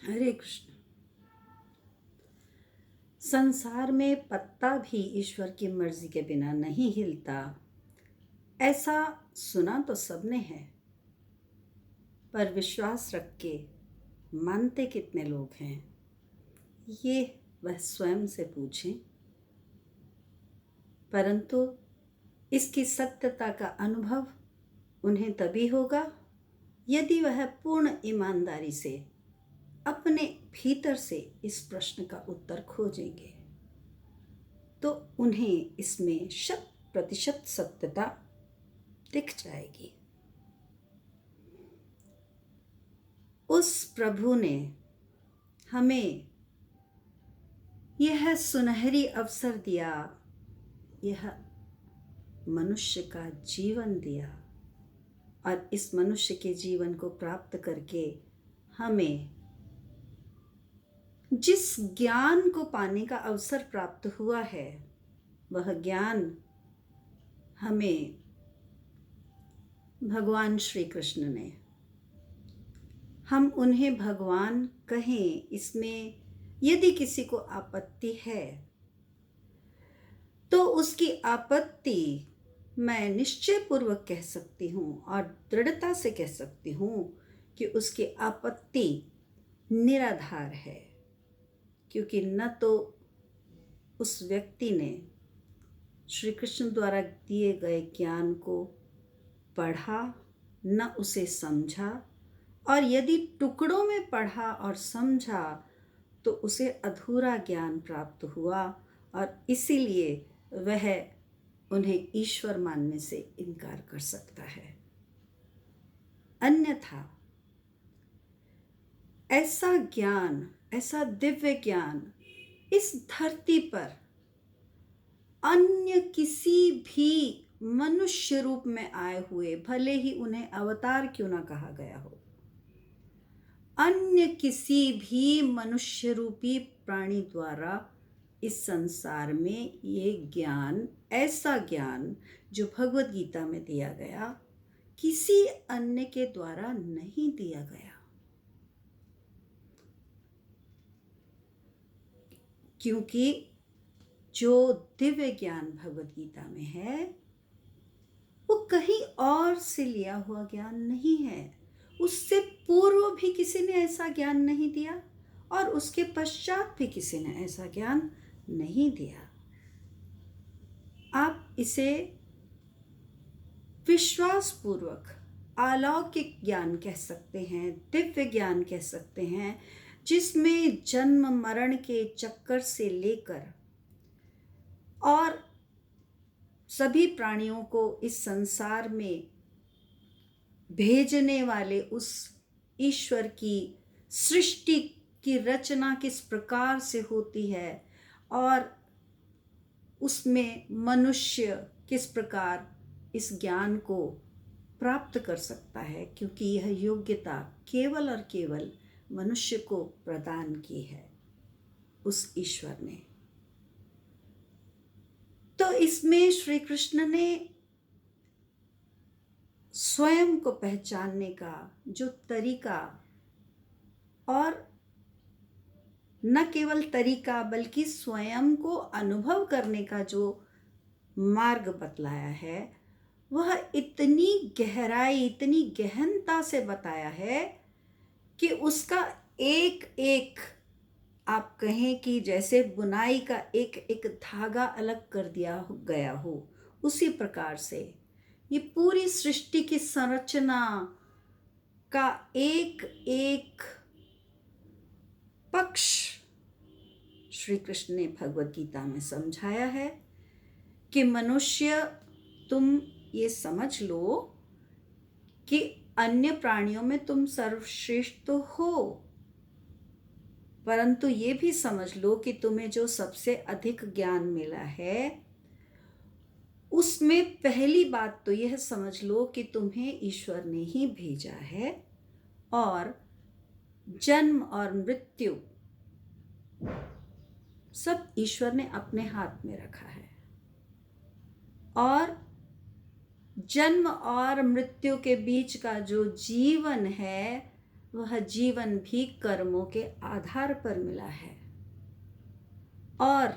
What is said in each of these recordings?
हरे कृष्ण। संसार में पत्ता भी ईश्वर की मर्जी के बिना नहीं हिलता, ऐसा सुना तो सबने है, पर विश्वास रख के मानते कितने लोग हैं, ये वह स्वयं से पूछें। परंतु इसकी सत्यता का अनुभव उन्हें तभी होगा यदि वह पूर्ण ईमानदारी से अपने भीतर से इस प्रश्न का उत्तर खोजेंगे, तो उन्हें इसमें 100% सत्यता दिख जाएगी। उस प्रभु ने हमें यह सुनहरी अवसर दिया, यह मनुष्य का जीवन दिया, और इस मनुष्य के जीवन को प्राप्त करके हमें जिस ज्ञान को पाने का अवसर प्राप्त हुआ है, वह ज्ञान हमें भगवान श्री कृष्ण ने, हम उन्हें भगवान कहें, इसमें यदि किसी को आपत्ति है तो उसकी आपत्ति मैं निश्चय पूर्वक कह सकती हूँ और दृढ़ता से कह सकती हूँ कि उसकी आपत्ति निराधार है, क्योंकि न तो उस व्यक्ति ने श्री कृष्ण द्वारा दिए गए ज्ञान को पढ़ा, न उसे समझा, और यदि टुकड़ों में पढ़ा और समझा तो उसे अधूरा ज्ञान प्राप्त हुआ, और इसीलिए वह उन्हें ईश्वर मानने से इनकार कर सकता है। अन्यथा ऐसा ज्ञान, ऐसा दिव्य ज्ञान इस धरती पर अन्य किसी भी मनुष्य रूप में आए हुए, भले ही उन्हें अवतार क्यों ना कहा गया हो, अन्य किसी भी मनुष्य रूपी प्राणी द्वारा इस संसार में ये ज्ञान, ऐसा ज्ञान जो भगवद गीता में दिया गया, किसी अन्य के द्वारा नहीं दिया गया। क्योंकि जो दिव्य ज्ञान भगवद गीता में है वो कहीं और से लिया हुआ ज्ञान नहीं है। उससे पूर्व भी किसी ने ऐसा ज्ञान नहीं दिया और उसके पश्चात भी किसी ने ऐसा ज्ञान नहीं दिया। आप इसे विश्वास पूर्वक अलौकिक ज्ञान कह सकते हैं, दिव्य ज्ञान कह सकते हैं, जिसमें जन्म मरण के चक्कर से लेकर और सभी प्राणियों को इस संसार में भेजने वाले उस ईश्वर की सृष्टि की रचना किस प्रकार से होती है और उसमें मनुष्य किस प्रकार इस ज्ञान को प्राप्त कर सकता है, क्योंकि यह योग्यता केवल और केवल मनुष्य को प्रदान की है उस ईश्वर ने। तो इसमें श्री कृष्ण ने स्वयं को पहचानने का जो तरीका, और न केवल तरीका बल्कि स्वयं को अनुभव करने का जो मार्ग बतलाया है, वह इतनी गहराई, इतनी गहनता से बताया है कि उसका एक एक, आप कहें कि जैसे बुनाई का एक एक धागा अलग कर दिया गया हो, उसी प्रकार से ये पूरी सृष्टि की संरचना का एक एक पक्ष श्री कृष्ण ने भगवद गीता में समझाया है कि मनुष्य, तुम ये समझ लो कि अन्य प्राणियों में तुम सर्वश्रेष्ठ तो हो, परंतु ये भी समझ लो कि तुम्हें जो सबसे अधिक ज्ञान मिला है उसमें पहली बात तो यह समझ लो कि तुम्हें ईश्वर ने ही भेजा है, और जन्म और मृत्यु सब ईश्वर ने अपने हाथ में रखा है, और जन्म और मृत्यु के बीच का जो जीवन है वह जीवन भी कर्मों के आधार पर मिला है। और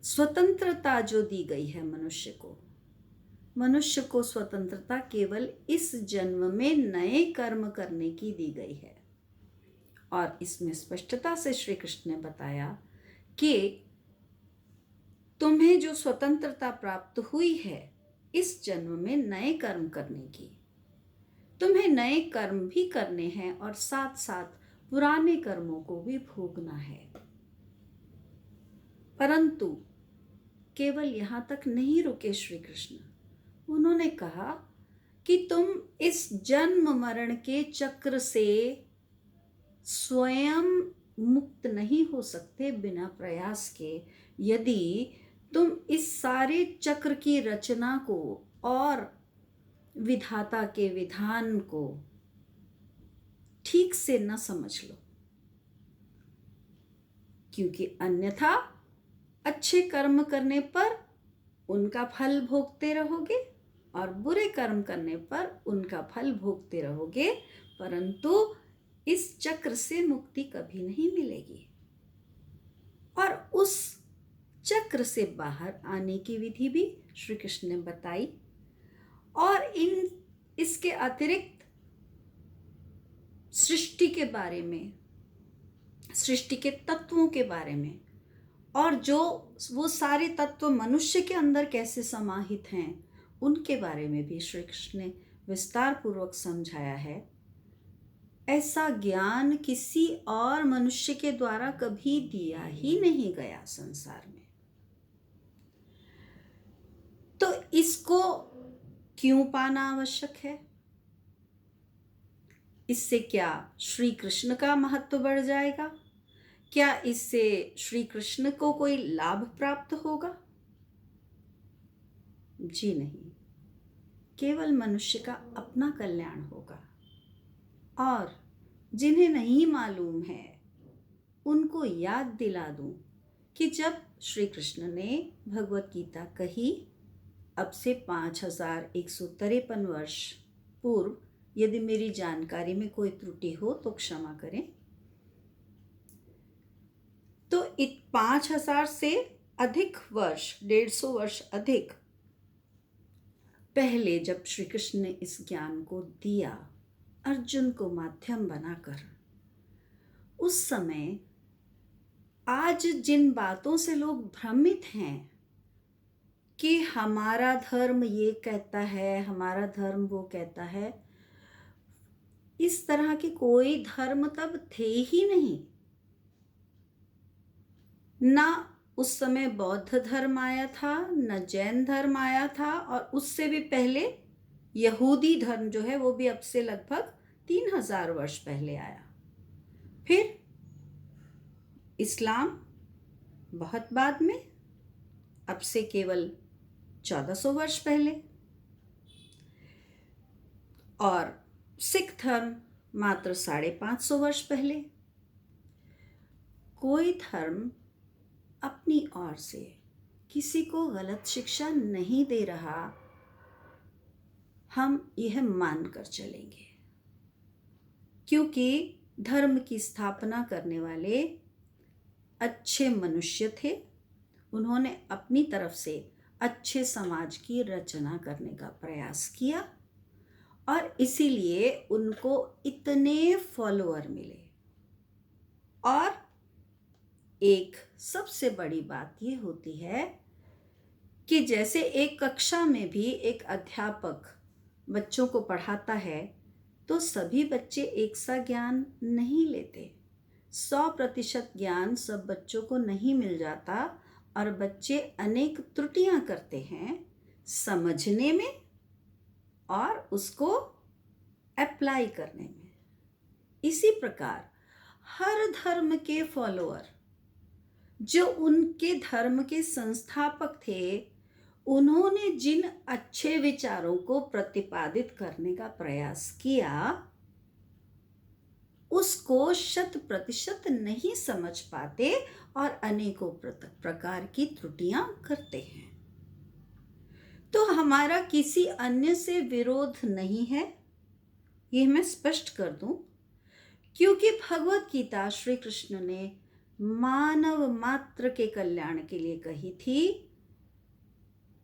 स्वतंत्रता जो दी गई है मनुष्य को स्वतंत्रता केवल इस जन्म में नए कर्म करने की दी गई है। और इसमें स्पष्टता से श्री कृष्ण ने बताया कि तुम्हें जो स्वतंत्रता प्राप्त हुई है इस जन्म में नए कर्म करने की, तुम्हें नए कर्म भी करने हैं और साथ साथ पुराने कर्मों को भी भोगना है। परंतु केवल यहां तक नहीं रुके श्री कृष्ण। उन्होंने कहा कि तुम इस जन्म मरण के चक्र से स्वयं मुक्त नहीं हो सकते बिना प्रयास के, यदि तुम इस सारे चक्र की रचना को और विधाता के विधान को ठीक से न समझ लो। क्योंकि अन्यथा अच्छे कर्म करने पर उनका फल भोगते रहोगे और बुरे कर्म करने पर उनका फल भोगते रहोगे, परंतु इस चक्र से मुक्ति कभी नहीं मिलेगी। और उस चक्र से बाहर आने की विधि भी श्री कृष्ण ने बताई। और इसके अतिरिक्त सृष्टि के बारे में, सृष्टि के तत्वों के बारे में, और जो वो सारे तत्व मनुष्य के अंदर कैसे समाहित हैं उनके बारे में भी श्री कृष्ण ने विस्तार पूर्वक समझाया है। ऐसा ज्ञान किसी और मनुष्य के द्वारा कभी दिया ही नहीं गया संसार में। तो इसको क्यों पाना आवश्यक है? इससे क्या श्री कृष्ण का महत्व बढ़ जाएगा? क्या इससे श्री कृष्ण को कोई लाभ प्राप्त होगा? जी नहीं, केवल मनुष्य का अपना कल्याण होगा। और जिन्हें नहीं मालूम है उनको याद दिला दूं कि जब श्री कृष्ण ने भगवत गीता कही, अब से 5153 वर्ष पूर्व, यदि मेरी जानकारी में कोई त्रुटि हो तो क्षमा करें, तो 5000 से अधिक वर्ष, 150 वर्ष अधिक पहले जब श्री कृष्ण ने इस ज्ञान को दिया अर्जुन को माध्यम बनाकर, उस समय आज जिन बातों से लोग भ्रमित हैं कि हमारा धर्म ये कहता है, हमारा धर्म वो कहता है, इस तरह के कोई धर्म तब थे ही नहीं। ना उस समय बौद्ध धर्म आया था, न जैन धर्म आया था, और उससे भी पहले यहूदी धर्म जो है वो भी अब से लगभग 3000 वर्ष पहले आया। फिर इस्लाम बहुत बाद में, अब से केवल 1400 वर्ष पहले, और सिख धर्म मात्र 550 वर्ष पहले। कोई धर्म अपनी ओर से किसी को गलत शिक्षा नहीं दे रहा, हम यह मानकर चलेंगे, क्योंकि धर्म की स्थापना करने वाले अच्छे मनुष्य थे। उन्होंने अपनी तरफ से अच्छे समाज की रचना करने का प्रयास किया और इसीलिए उनको इतने फॉलोअर मिले। और एक सबसे बड़ी बात ये होती है कि जैसे एक कक्षा में भी एक अध्यापक बच्चों को पढ़ाता है तो सभी बच्चे एक सा ज्ञान नहीं लेते। 100% ज्ञान सब बच्चों को नहीं मिल जाता और बच्चे अनेक त्रुटियां करते हैं समझने में और उसको अप्लाई करने में। इसी प्रकार हर धर्म के फॉलोअर जो उनके धर्म के संस्थापक थे, उन्होंने जिन अच्छे विचारों को प्रतिपादित करने का प्रयास किया उसको 100% नहीं समझ पाते और अनेकों प्रकार की त्रुटियां करते हैं। तो हमारा किसी अन्य से विरोध नहीं है, यह मैं स्पष्ट कर दूं, क्योंकि भगवत गीता श्री कृष्ण ने मानव मात्र के कल्याण के लिए कही थी।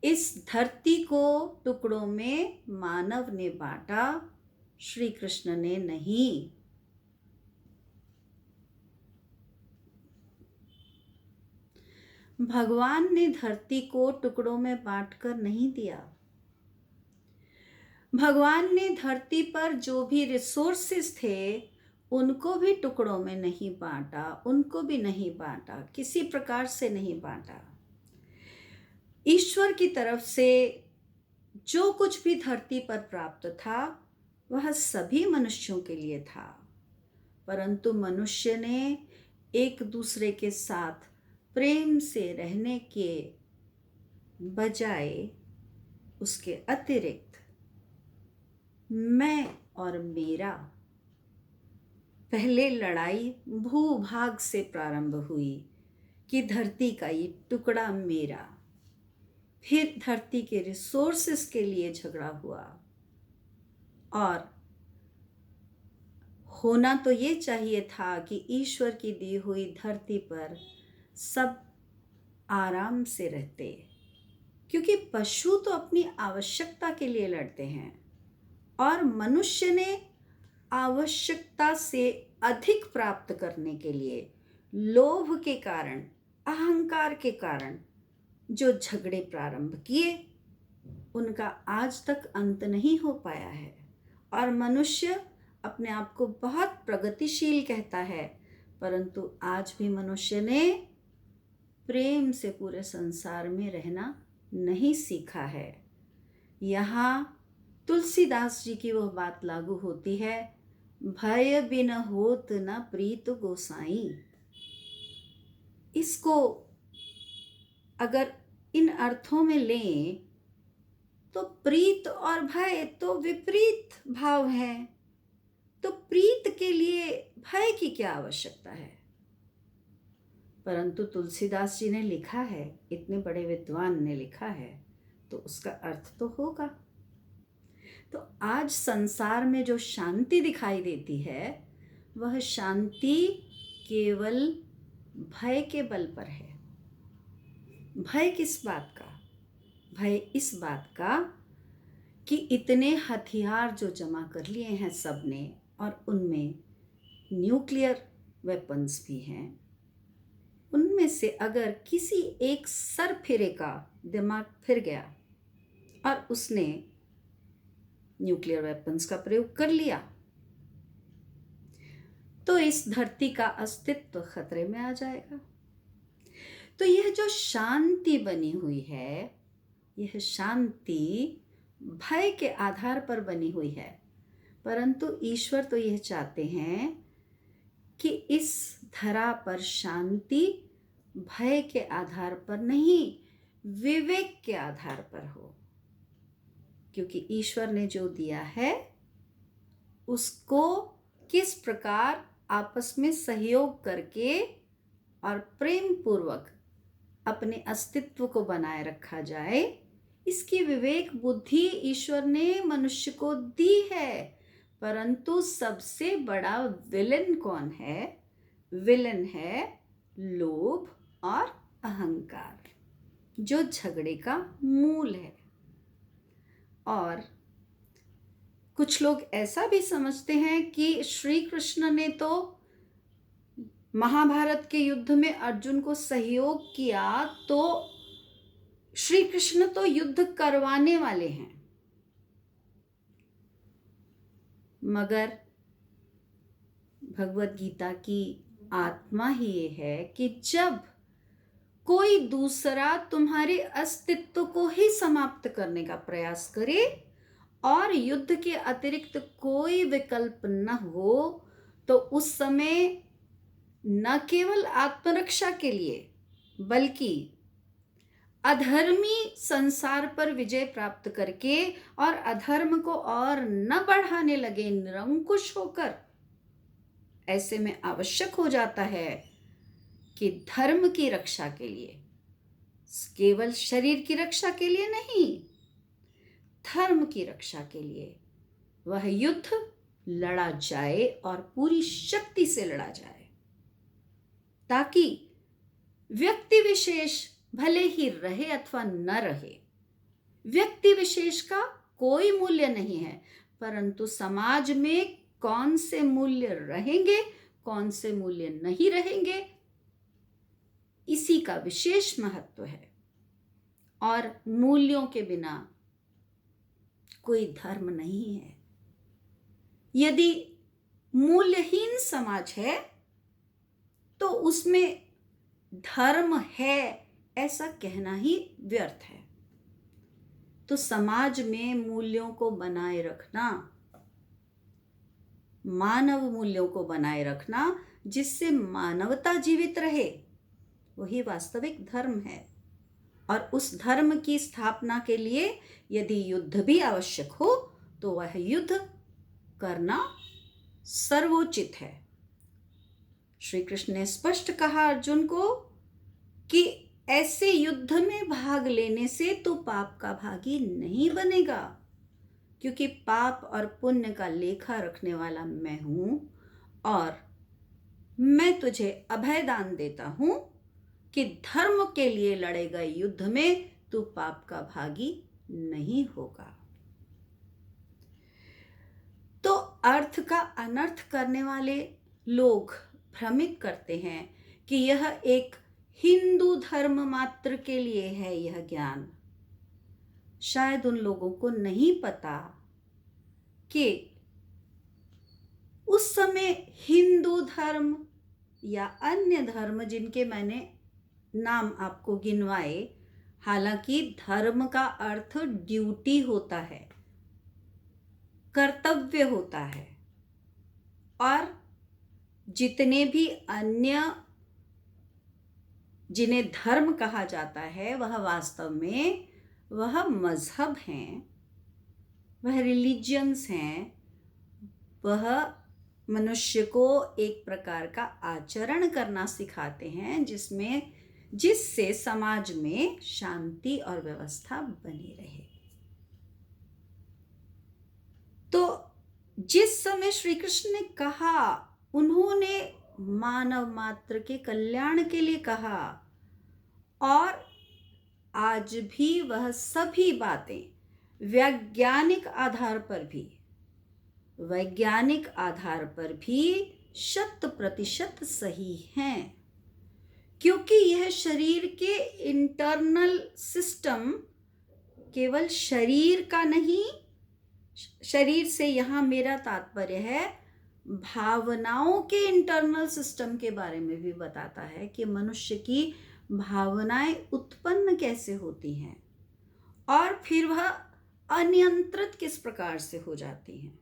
इस धरती को टुकड़ों में मानव ने बांटा, श्री कृष्ण ने नहीं। भगवान ने धरती को टुकड़ों में बांटकर नहीं दिया। भगवान ने धरती पर जो भी रिसोर्सेस थे उनको भी टुकड़ों में नहीं बांटा, उनको भी नहीं बांटा, किसी प्रकार से नहीं बांटा। ईश्वर की तरफ से जो कुछ भी धरती पर प्राप्त था वह सभी मनुष्यों के लिए था, परंतु मनुष्य ने एक दूसरे के साथ प्रेम से रहने के बजाय उसके अतिरिक्त मैं और मेरा, पहले लड़ाई भूभाग से प्रारंभ हुई कि धरती का ये टुकड़ा मेरा, फिर धरती के रिसोर्सेस के लिए झगड़ा हुआ। और होना तो ये चाहिए था कि ईश्वर की दी हुई धरती पर सब आराम से रहते, क्योंकि पशु तो अपनी आवश्यकता के लिए लड़ते हैं और मनुष्य ने आवश्यकता से अधिक प्राप्त करने के लिए लोभ के कारण, अहंकार के कारण जो झगड़े प्रारंभ किए उनका आज तक अंत नहीं हो पाया है। और मनुष्य अपने आप को बहुत प्रगतिशील कहता है, परंतु आज भी मनुष्य ने प्रेम से पूरे संसार में रहना नहीं सीखा है। यहाँ तुलसीदास जी की वह बात लागू होती है, भय बिन होत न प्रीत गोसाई। इसको अगर इन अर्थों में लें तो प्रीत और भय तो विपरीत भाव है, तो प्रीत के लिए भय की क्या आवश्यकता है। परंतु तुलसीदास जी ने लिखा है, इतने बड़े विद्वान ने लिखा है, तो उसका अर्थ तो होगा। तो आज संसार में जो शांति दिखाई देती है वह शांति केवल भय के बल पर है। भय किस बात का? भय इस बात का कि इतने हथियार जो जमा कर लिए हैं सबने, और उनमें न्यूक्लियर वेपन्स भी हैं, उनमें से अगर किसी एक सरफिरे का दिमाग फिर गया और उसने न्यूक्लियर वेपन्स का प्रयोग कर लिया तो इस धरती का अस्तित्व खतरे में आ जाएगा। तो यह जो शांति बनी हुई है, यह शांति भय के आधार पर बनी हुई है, परंतु ईश्वर तो यह चाहते हैं कि इस धरा पर शांति भय के आधार पर नहीं, विवेक के आधार पर हो। क्योंकि ईश्वर ने जो दिया है उसको किस प्रकार आपस में सहयोग करके और प्रेम पूर्वक अपने अस्तित्व को बनाए रखा जाए, इसकी विवेक बुद्धि ईश्वर ने मनुष्य को दी है। परंतु सबसे बड़ा विलन कौन है? विलन है लोभ और अहंकार, जो झगड़े का मूल है। और कुछ लोग ऐसा भी समझते हैं कि श्री कृष्ण ने तो महाभारत के युद्ध में अर्जुन को सहयोग किया, तो श्री कृष्ण तो युद्ध करवाने वाले हैं। मगर भगवत गीता की आत्मा ही ये है कि जब कोई दूसरा तुम्हारे अस्तित्व को ही समाप्त करने का प्रयास करे और युद्ध के अतिरिक्त कोई विकल्प न हो, तो उस समय न केवल आत्मरक्षा के लिए बल्कि अधर्मी संसार पर विजय प्राप्त करके और अधर्म को और न बढ़ाने लगे निरंकुश होकर, ऐसे में आवश्यक हो जाता है कि धर्म की रक्षा के लिए, केवल शरीर की रक्षा के लिए नहीं, धर्म की रक्षा के लिए वह युद्ध लड़ा जाए और पूरी शक्ति से लड़ा जाए, ताकि व्यक्ति विशेष भले ही रहे अथवा न रहे, व्यक्ति विशेष का कोई मूल्य नहीं है, परंतु समाज में कौन से मूल्य रहेंगे, कौन से मूल्य नहीं रहेंगे, इसी का विशेष महत्व है। और मूल्यों के बिना कोई धर्म नहीं है। यदि मूल्यहीन समाज है तो उसमें धर्म है ऐसा कहना ही व्यर्थ है। तो समाज में मूल्यों को बनाए रखना, मानव मूल्यों को बनाए रखना, जिससे मानवता जीवित रहे, वही वास्तविक धर्म है। और उस धर्म की स्थापना के लिए यदि युद्ध भी आवश्यक हो तो वह युद्ध करना सर्वोचित है। श्री कृष्ण ने स्पष्ट कहा अर्जुन को कि ऐसे युद्ध में भाग लेने से तो पाप का भागी नहीं बनेगा, क्योंकि पाप और पुण्य का लेखा रखने वाला मैं हूं और मैं तुझे अभय दान देता हूं कि धर्म के लिए लड़े गए युद्ध में तू पाप का भागी नहीं होगा। तो अर्थ का अनर्थ करने वाले लोग भ्रमित करते हैं कि यह एक हिंदू धर्म मात्र के लिए है यह ज्ञान। शायद उन लोगों को नहीं पता कि उस समय हिंदू धर्म या अन्य धर्म जिनके मैंने नाम आपको गिनवाए, हालांकि धर्म का अर्थ ड्यूटी होता है, कर्तव्य होता है, और जितने भी अन्य जिन्हें धर्म कहा जाता है वह वास्तव में वह मजहब हैं, वह रिलीजियंस हैं, वह मनुष्य को एक प्रकार का आचरण करना सिखाते हैं जिससे समाज में शांति और व्यवस्था बनी रहे। तो जिस समय श्री कृष्ण ने कहा, उन्होंने मानव मात्र के कल्याण के लिए कहा, और आज भी वह सभी बातें वैज्ञानिक आधार पर भी 100% सही हैं, क्योंकि यह शरीर के इंटरनल सिस्टम केवल शरीर का नहीं, शरीर से यहाँ मेरा तात्पर्य है भावनाओं के इंटरनल सिस्टम के बारे में भी बताता है कि मनुष्य की भावनाएं उत्पन्न कैसे होती हैं और फिर वह अनियंत्रित किस प्रकार से हो जाती हैं।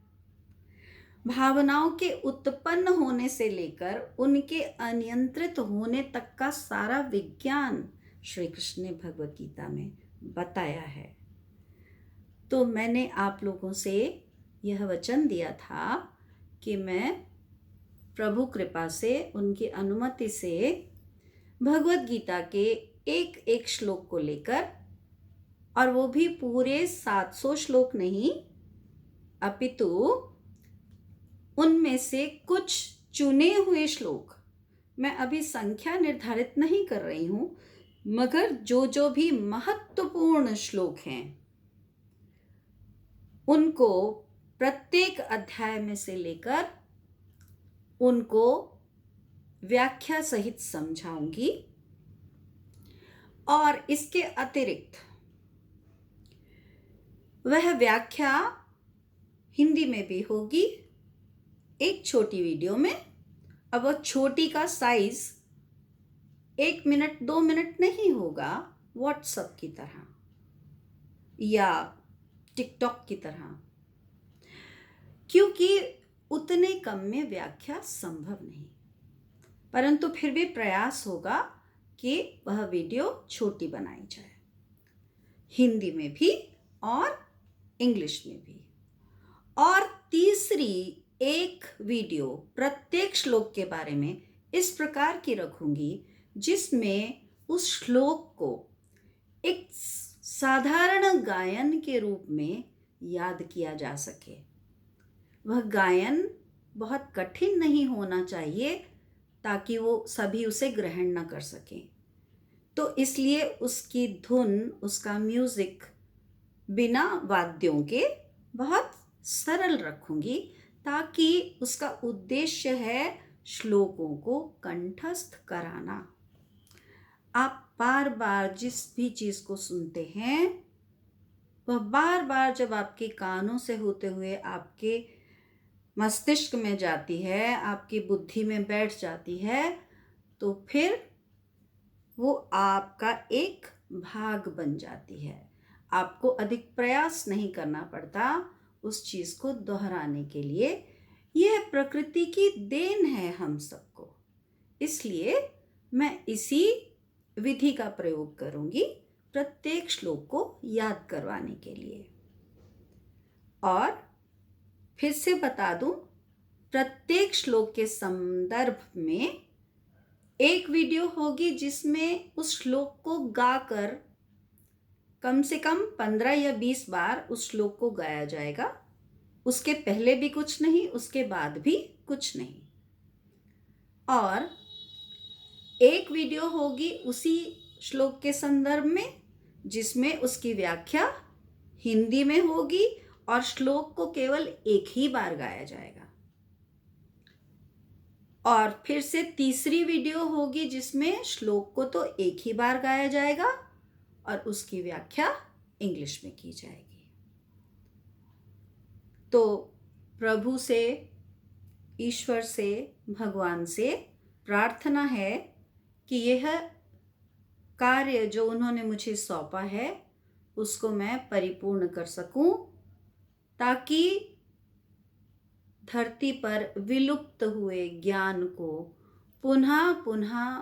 भावनाओं के उत्पन्न होने से लेकर उनके अनियंत्रित होने तक का सारा विज्ञान श्री कृष्ण ने भगवत गीता में बताया है। तो मैंने आप लोगों से यह वचन दिया था कि मैं प्रभु कृपा से, उनकी अनुमति से भगवत गीता के एक एक श्लोक को लेकर, और वो भी पूरे 700 श्लोक नहीं, अपितु उनमें से कुछ चुने हुए श्लोक, मैं अभी संख्या निर्धारित नहीं कर रही हूं, मगर जो भी महत्वपूर्ण श्लोक हैं उनको प्रत्येक अध्याय में से लेकर उनको व्याख्या सहित समझाऊंगी। और इसके अतिरिक्त वह व्याख्या हिंदी में भी होगी एक छोटी वीडियो में। अब वह छोटी का साइज 1 मिनट 2 मिनट नहीं होगा, व्हाट्सएप की तरह या टिकटॉक की तरह, क्योंकि उतने कम में व्याख्या संभव नहीं, परंतु फिर भी प्रयास होगा कि वह वीडियो छोटी बनाई जाए, हिंदी में भी और इंग्लिश में भी। और तीसरी एक वीडियो प्रत्येक श्लोक के बारे में इस प्रकार की रखूंगी जिसमें उस श्लोक को एक साधारण गायन के रूप में याद किया जा सके। वह गायन बहुत कठिन नहीं होना चाहिए ताकि वो सभी उसे ग्रहण न कर सकें। तो इसलिए उसकी धुन, उसका म्यूज़िक बिना वाद्यों के बहुत सरल रखूंगी, ताकि उसका उद्देश्य है श्लोकों को कंठस्थ कराना। आप बार बार जिस भी चीज़ को सुनते हैं वह बार बार जब आपके कानों से होते हुए आपके मस्तिष्क में जाती है, आपकी बुद्धि में बैठ जाती है, तो फिर वो आपका एक भाग बन जाती है। आपको अधिक प्रयास नहीं करना पड़ता उस चीज़ को दोहराने के लिए। यह प्रकृति की देन है हम सबको। इसलिए मैं इसी विधि का प्रयोग करूंगी प्रत्येक श्लोक को याद करवाने के लिए। और फिर से बता दूं, प्रत्येक श्लोक के संदर्भ में एक वीडियो होगी जिसमें उस श्लोक को गाकर कम से कम 15 या 20 बार उस श्लोक को गाया जाएगा। उसके पहले भी कुछ नहीं, उसके बाद भी कुछ नहीं। और एक वीडियो होगी उसी श्लोक के संदर्भ में जिसमें उसकी व्याख्या हिंदी में होगी और श्लोक को केवल एक ही बार गाया जाएगा। और फिर से तीसरी वीडियो होगी जिसमें श्लोक को तो एक ही बार गाया जाएगा और उसकी व्याख्या इंग्लिश में की जाएगी। तो प्रभु से, ईश्वर से, भगवान से प्रार्थना है कि यह कार्य जो उन्होंने मुझे सौंपा है उसको मैं परिपूर्ण कर सकूं, ताकि धरती पर विलुप्त हुए ज्ञान को पुनः पुनः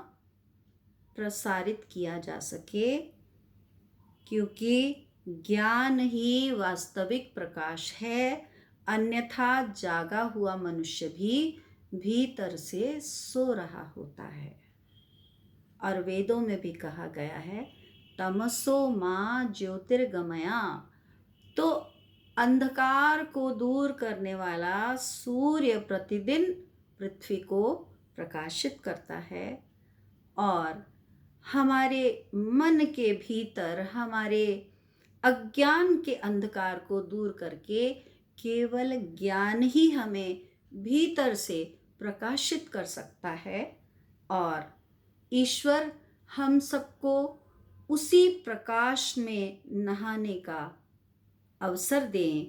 प्रसारित किया जा सके, क्योंकि ज्ञान ही वास्तविक प्रकाश है। अन्यथा जागा हुआ मनुष्य भी भीतर से सो रहा होता है। और वेदों में भी कहा गया है, तमसो मां ज्योतिर्गमया। तो अंधकार को दूर करने वाला सूर्य प्रतिदिन पृथ्वी को प्रकाशित करता है और हमारे मन के भीतर हमारे अज्ञान के अंधकार को दूर करके केवल ज्ञान ही हमें भीतर से प्रकाशित कर सकता है। और ईश्वर हम सबको उसी प्रकाश में नहाने का अवसर दें,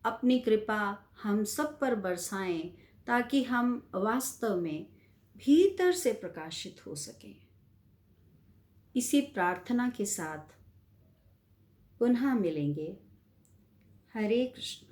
अपनी कृपा हम सब पर बरसाएं, ताकि हम वास्तव में भीतर से प्रकाशित हो सकें। इसी प्रार्थना के साथ पुनः मिलेंगे। हरे कृष्ण।